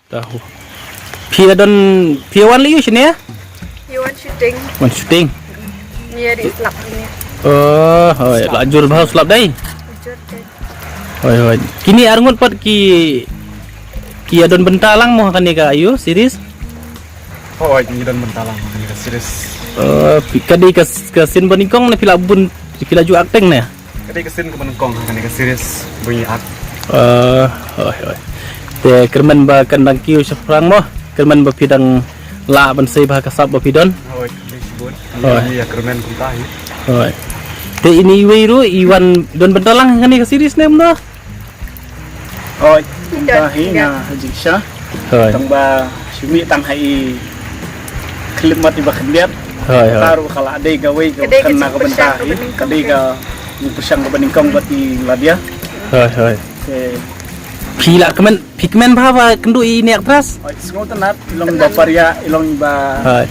tahu. Pia don pia wan liu sini ya? You want shooting? Wan shooting. Near di slap ini. Oh, hoi, lajur bahas lap dai. Ujur ke. Hoi. Kini arngut pat ki adon bentalang mo kan ni ka ayu series. Oh, ini dan bentalang ini serius. Kadi ke sin banikong na pila bun pila ju acting na. Kadi kesin ke menengkong kan ini serius bunyi ak. Hoi. Te kerman ba kandang kiu syafrang mo. Kerman ba pidang la ban sei ba kasab ba pidon. Oh, ini sebut. Oh. Ini ya kermen kuntai. Hoi. Te ini wiru iwan don bentalang kan ni ka series nem no. Ôi, ta hí na dịch sa. Hoi. Tang ba sumi tang hai klimat iba kendiat. Hoi. Taruh kalau ada gawe Kedai kan na kecil kabenta persang hi. kebeningkong Kadai ke. ka ni persang kabeningkong bati ladia. Hoi. Eh, Pila kemen pigmen ba ba kendu ini aktras. oi semua tenat ilong baparia ilong ba Hoi.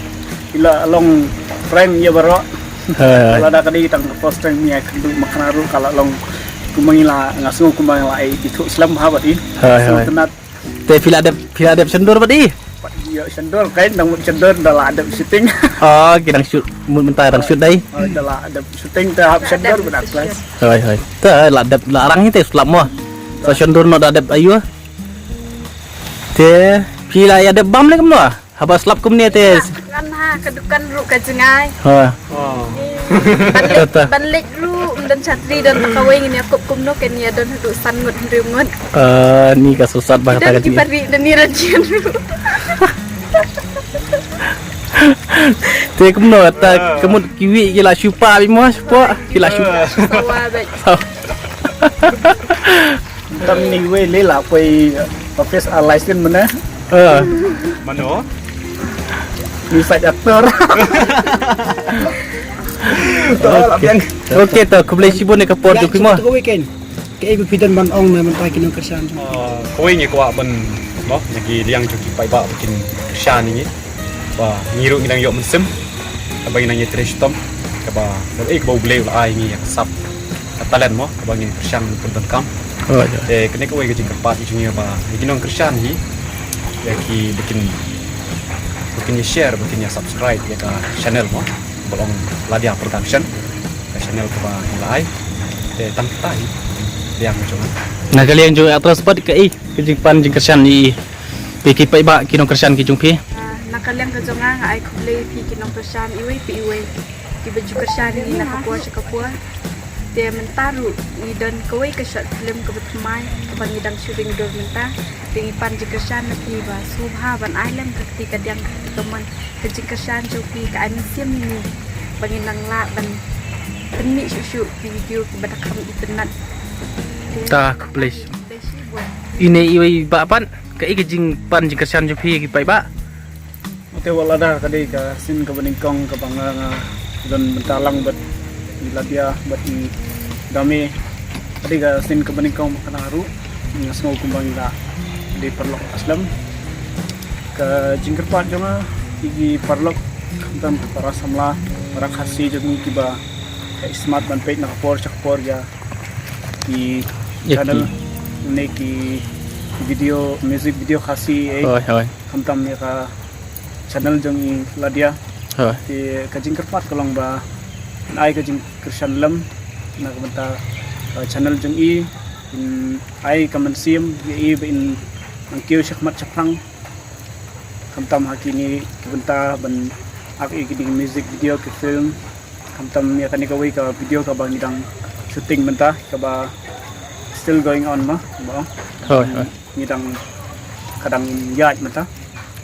ila along frame ya baro. Hoi. Kalau ada kadai tang poster ni kendu makanaru kalau along kumangila ngasu kumangila itu Islam habat i. Hai, Semua hai. tenat Te pila ada sendur ba di? ya cendol kain dang cendol dah ada syuting. Oh, kidang shoot mentar dang shoot dai. Dah ada syuting tahap cendol benak kelas. Hoi. Ta larang ni te selap mo. Sa sendur no dadap ayu. Te pila ya de bam le kamno. Haba selap kum ni te. Kan ha kedukan ru ke jengai. Ha. Oh. Banlik ru dan chatri dan kawing ini aku kumno ke nia dan hadu sangut riungut. Ni ka susat ba kata Dan kati. kipari dan ni rajian ru. Te kamno ta kemut kiwi kila syupa bi mo syupa kila syupa. Sawa baik. Tam ni we le la koi office license mana Mano? ni side actor. Okey to ku boleh sibun ni ka por tu kimo. Ko weekend. Ke ibu pidan ban ong na man ta kino kersan. Kau ini kau ben, boh, lagi liang cuci pai bak bikin kersan ini. Bah, ngiru ngilang yok mensem. Abang ngilang trash tom. Kaba, kau boleh lah ini yang sap. Talent mo, abang ini kersan pun kam. Oh. Kena kau yang kerpat ujungnya bah, bikin orang kersan ni. Lagi bikin share, bikin subscribe ya ke channel mo. Bolong Ladia Production ke channel ke bah mulai. Tang tai liang macam mana? Nah kalian jo atras pat ke kejingpan jing kersan ni. Piki pai ba kino kersan ki jungpi. Nakaliang ke jonga nga ay kublay pi kinong persan iwe pi iwe. Di baju kersan ni nakapua sa kapua. Dia mentaru ni dan kawai ke short film ke bertemai ke bangidang shooting dor menta. Tingipan jing kersan na pi ba subha ban island ke ketika diang teman ke jing kersan jo pi ke anisiam ni. Banginang la ban penik susu video ke badakam internet. Ta ku boleh. Ini iwi ba pan ke kejingpan jing kersan jungpi ki pai ba. Ote wala da kadai ka sin ka beningkong ka bangga don bentalang bat ladia bat i dami kadai ka sin ka beningkong makanaru ngasno kumbang ila di perlok aslam ka jingkerpat jonga igi perlok kantam para samla para khasi jeng tiba ka smart ban page na kapor chakpor ya di channel neki video music video khasi Hoi. kantam ya ka channel jeng ladia Hoi. di kajing kerpat kolong ba ai kajing kersan lem na kamenta channel jeng in ai kaman sim i in ang kiyo syakmat chakrang kamtam hakini kamenta ban ak igiding music video ke film kamtam ya kani kawai ka video ka bang idang shooting menta ka ba still going on ma ba Hoi. ngidang kadang yaj menta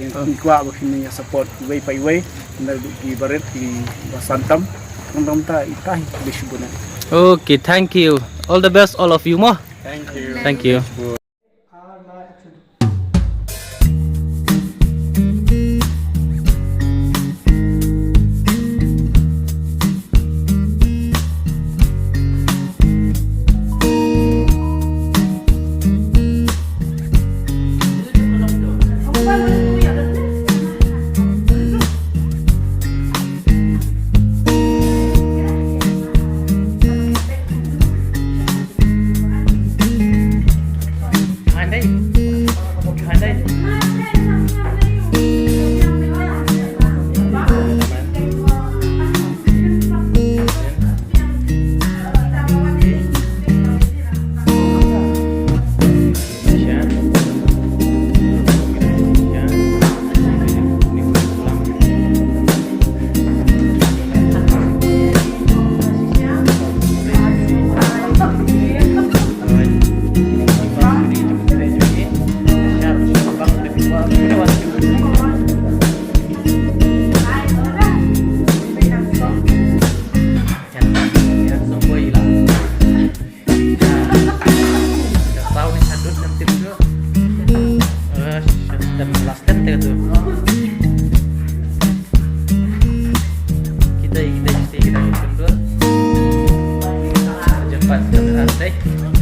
yang kuat begini ya support way by way di barat di Basantam kamtam ta itai di Shibuna. Okay, thank you. All the best all of you mo. Thank you. Thank you. Oke.